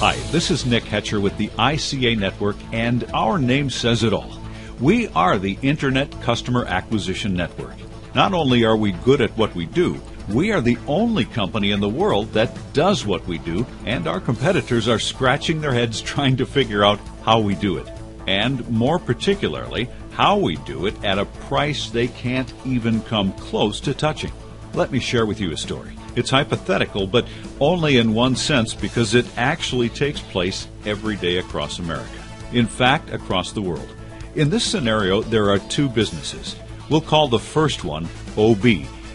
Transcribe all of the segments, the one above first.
Hi, this is Nick Hetcher with the ICA Network, and our name says it all. We are the Internet Customer Acquisition Network. Not only are we good at what we do, we are the only company in the world that does what we do, and our competitors are scratching their heads trying to figure out how we do it. And more particularly, how we do it at a price they can't even come close to touching. Let me share with you a story. It's hypothetical, but only in one sense, because it actually takes place every day across America. In fact, across the world. In this scenario, there are two businesses. We'll call the first one OB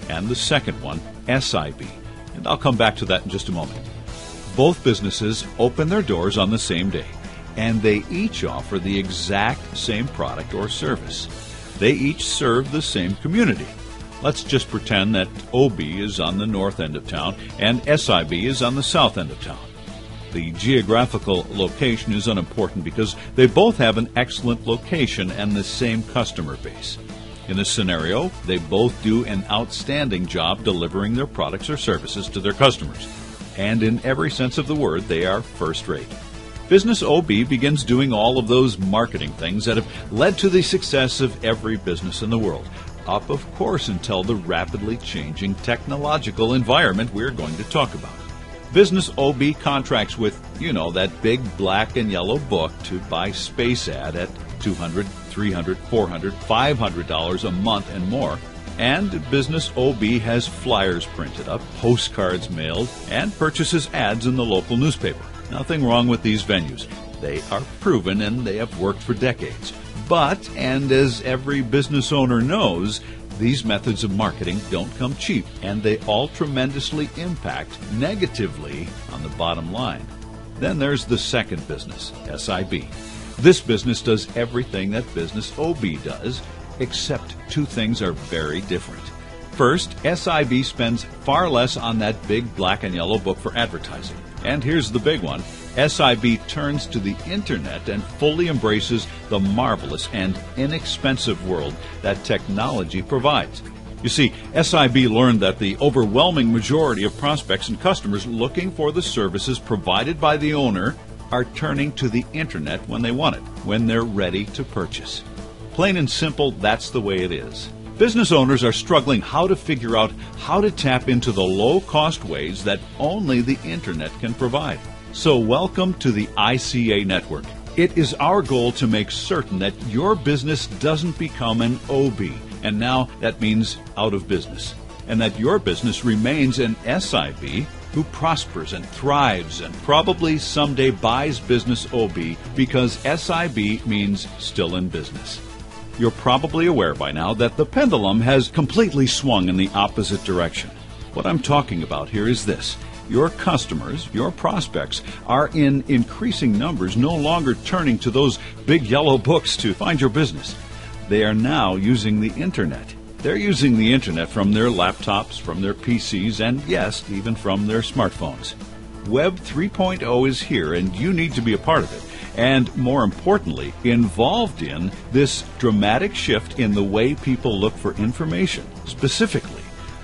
and the second one SIB. And I'll come back to that in just a moment. Both businesses open their doors on the same day, and they each offer the exact same product or service. They each serve the same community. Let's just pretend that OB is on the north end of town and SIB is on the south end of town. The geographical location is unimportant because they both have an excellent location and the same customer base. In this scenario, they both do an outstanding job delivering their products or services to their customers. And in every sense of the word, they are first rate. Business OB begins doing all of those marketing things that have led to the success of every business in the world. Up, of course, until the rapidly changing technological environment we're going to talk about. Business OB contracts with, that big black and yellow book to buy space ad at $200, $300, $400, $500 a month and more. And Business OB has flyers printed up, postcards mailed, and purchases ads in the local newspaper. Nothing wrong with these venues. They are proven and they have worked for decades. But, and as every business owner knows, these methods of marketing don't come cheap, and they all tremendously impact negatively on the bottom line. Then there's the second business, SIB. This business does everything that Business OB does, except two things are very different. First, SIB spends far less on that big black and yellow book for advertising. And here's the big one. SIB turns to the Internet and fully embraces the marvelous and inexpensive world that technology provides. You see, SIB learned that the overwhelming majority of prospects and customers looking for the services provided by the owner are turning to the Internet when they want it, when they're ready to purchase. Plain and simple, that's the way it is. Business owners are struggling how to figure out how to tap into the low-cost ways that only the Internet can provide. So welcome to the ICA Network. It is our goal to make certain that your business doesn't become an OB, and now that means out of business, and that your business remains an SIB who prospers and thrives and probably someday buys Business OB because SIB means still in business. You're probably aware by now that the pendulum has completely swung in the opposite direction. What I'm talking about here is this. Your customers, your prospects, are in increasing numbers no longer turning to those big yellow books to find your business. They are now using the Internet. They're using the Internet from their laptops, from their PCs, and yes, even from their smartphones. Web 3.0 is here, and you need to be a part of it. And more importantly, involved in this dramatic shift in the way people look for information. Specifically,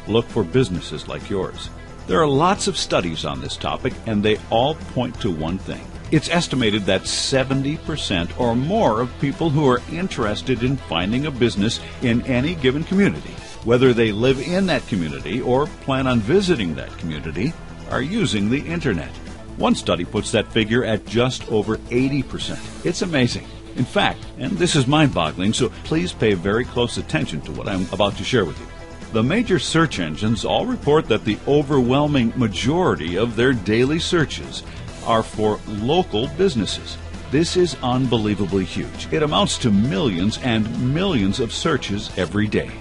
look for businesses like yours. There are lots of studies on this topic, and they all point to one thing. It's estimated that 70% or more of people who are interested in finding a business in any given community, whether they live in that community or plan on visiting that community, are using the Internet. One study puts that figure at just over 80%. It's amazing. In fact, and this is mind-boggling, so please pay very close attention to what I'm about to share with you. The major search engines all report that the overwhelming majority of their daily searches are for local businesses. This is unbelievably huge. It amounts to millions and millions of searches every day.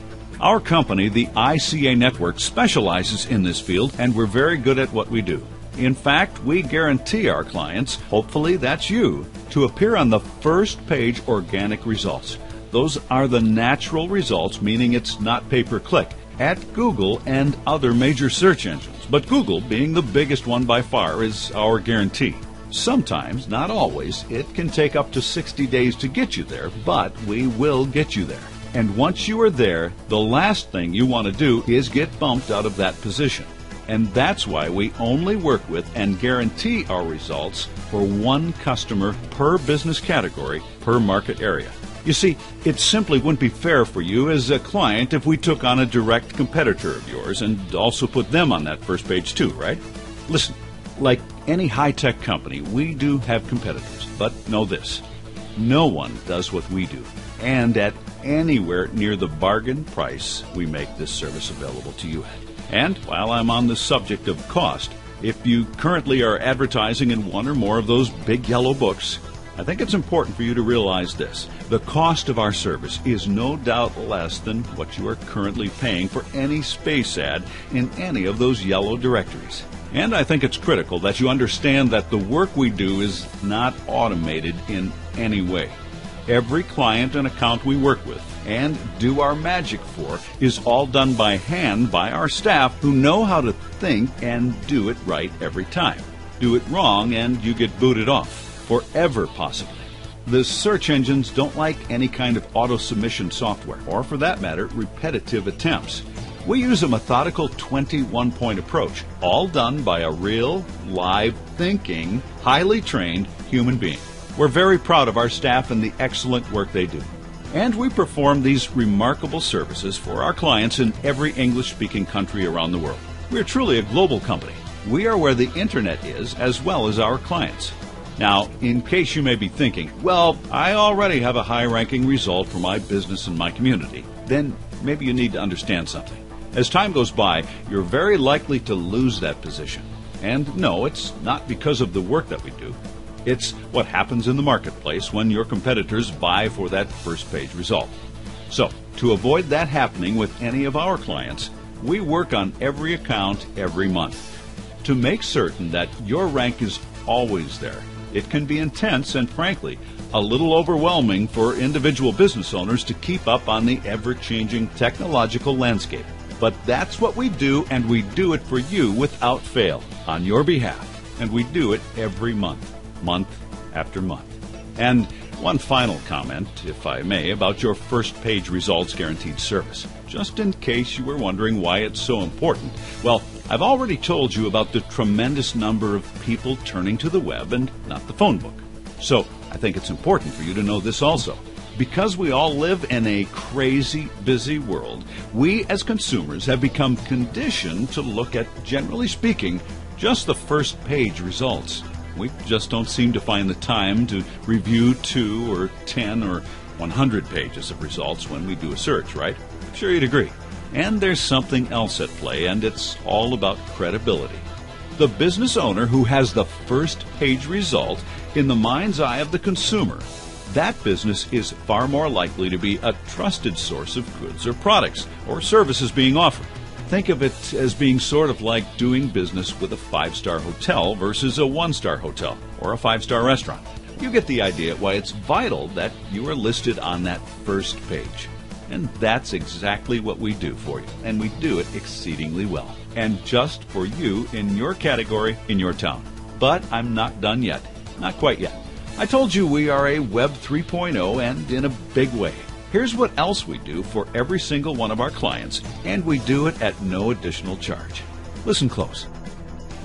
Our company, the ICA Network, specializes in this field, and we're very good at what we do. In fact, we guarantee our clients, hopefully that's you, to appear on the first page organic results. Those are the natural results, meaning it's not pay-per-click, at Google and other major search engines. But Google, being the biggest one by far, is our guarantee. Sometimes, not always, it can take up to 60 days to get you there, but we will get you there. And once you are there, the last thing you want to do is get bumped out of that position. And that's why we only work with and guarantee our results for one customer per business category per market area. You see, it simply wouldn't be fair for you as a client if we took on a direct competitor of yours and also put them on that first page too, right? Listen, like any high-tech company, we do have competitors, but know this: no one does what we do, and at anywhere near the bargain price we make this service available to you at. And while I'm on the subject of cost, if you currently are advertising in one or more of those big yellow books, I think it's important for you to realize this: the cost of our service is no doubt less than what you are currently paying for any space ad in any of those yellow directories. And I think it's critical that you understand that the work we do is not automated in any way. Every client and account we work with and do our magic for is all done by hand by our staff who know how to think and do it right every time. Do it wrong and you get booted off, forever possibly. The search engines don't like any kind of auto-submission software, or for that matter, repetitive attempts. We use a methodical 21-point approach, all done by a real, live, thinking, highly trained human being. We're very proud of our staff and the excellent work they do. And we perform these remarkable services for our clients in every English-speaking country around the world. We're truly a global company. We are where the Internet is, as well as our clients. Now, in case you may be thinking, well, I already have a high-ranking result for my business and my community, then maybe you need to understand something. As time goes by, you're very likely to lose that position. And no, it's not because of the work that we do. It's what happens in the marketplace when your competitors vie for that first page result. So, to avoid that happening with any of our clients, we work on every account every month to make certain that your rank is always there. It can be intense and, frankly, a little overwhelming for individual business owners to keep up on the ever-changing technological landscape. But that's what we do, and we do it for you without fail, on your behalf. And we do it every month, month after month. And one final comment, if I may, about your first page results guaranteed service, just in case you were wondering why it's so important. Well, I've already told you about the tremendous number of people turning to the web and not the phone book. So I think it's important for you to know this also. Because we all live in a crazy, busy world, we as consumers have become conditioned to look at, generally speaking, just the first page results. We just don't seem to find the time to review 2 or 10 or 100 pages of results when we do a search, right? I'm sure you'd agree. And there's something else at play, and it's all about credibility. The business owner who has the first page result in the mind's eye of the consumer, that business is far more likely to be a trusted source of goods or products or services being offered. Think of it as being sort of like doing business with a 5-star hotel versus a 1-star hotel or a 5-star restaurant. You get the idea why it's vital that you are listed on that first page. And that's exactly what we do for you, and we do it exceedingly well. And just for you in your category, in your town. But I'm not done yet. Not quite yet. I told you we are a Web 3.0 and in a big way. Here's what else we do for every single one of our clients, and we do it at no additional charge. Listen close.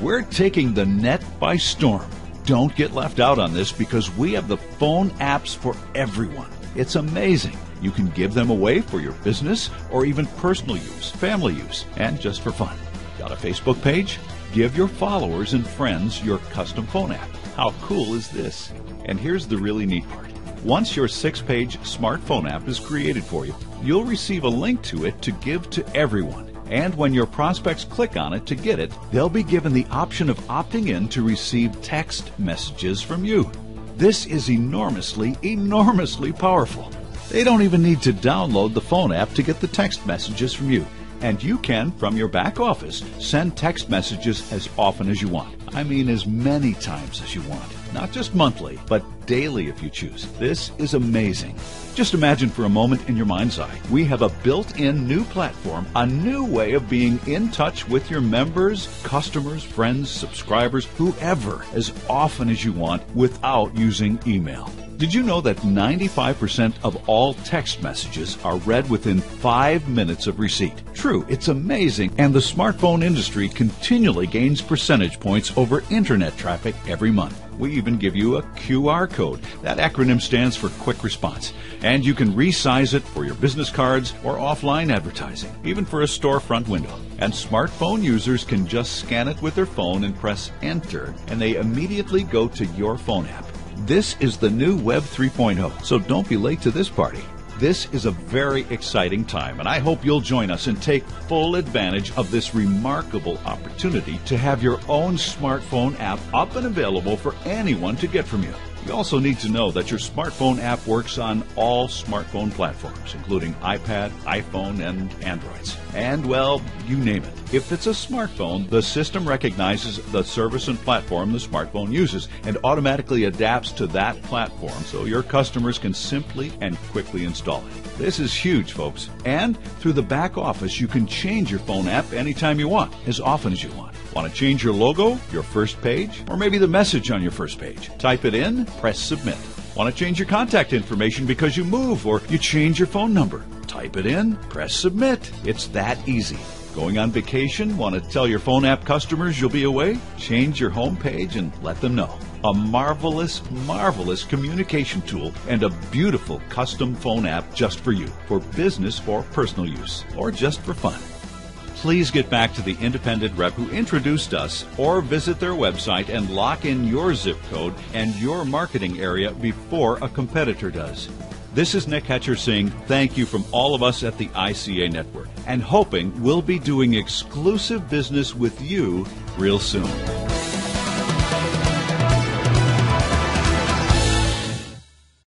We're taking the net by storm. Don't get left out on this because we have the phone apps for everyone. It's amazing. You can give them away for your business or even personal use, family use, and just for fun. Got a Facebook page? Give your followers and friends your custom phone app. How cool is this? And here's the really neat part. Once your 6-page smartphone app is created for you, you'll receive a link to it to give to everyone. And when your prospects click on it to get it, they'll be given the option of opting in to receive text messages from you. This is enormously, enormously powerful. They don't even need to download the phone app to get the text messages from you. And you can, from your back office, send text messages as often as you want. I mean, as many times as you want. Not just monthly, but daily if you choose. This is amazing. Just imagine for a moment in your mind's eye, we have a built-in new platform, a new way of being in touch with your members, customers, friends, subscribers, whoever, as often as you want without using email. Did you know that 95% of all text messages are read within 5 minutes of receipt? True, it's amazing, and the smartphone industry continually gains percentage points over internet traffic every month. We even give you a QR code. That acronym stands for Quick Response, and you can resize it for your business cards or offline advertising, even for a storefront window. And smartphone users can just scan it with their phone and press Enter, and they immediately go to your phone app. This is the new Web 3.0, so don't be late to this party. This is a very exciting time, and I hope you'll join us and take full advantage of this remarkable opportunity to have your own smartphone app up and available for anyone to get from you. You also need to know that your smartphone app works on all smartphone platforms, including iPad, iPhone, and Androids. And, well, you name it. If it's a smartphone, the system recognizes the service and platform the smartphone uses and automatically adapts to that platform so your customers can simply and quickly install it. This is huge, folks. And through the back office, you can change your phone app anytime you want, as often as you want. Want to change your logo, your first page, or maybe the message on your first page? Type it in, press Submit. Want to change your contact information because you move or you change your phone number? Type it in, press Submit. It's that easy. Going on vacation? Want to tell your phone app customers you'll be away? Change your home page and let them know. A marvelous, marvelous communication tool and a beautiful custom phone app just for you, for business or personal use, or just for fun. Please get back to the independent rep who introduced us or visit their website and lock in your zip code and your marketing area before a competitor does. This is Nick Hatcher saying thank you from all of us at the ICA Network and hoping we'll be doing exclusive business with you real soon.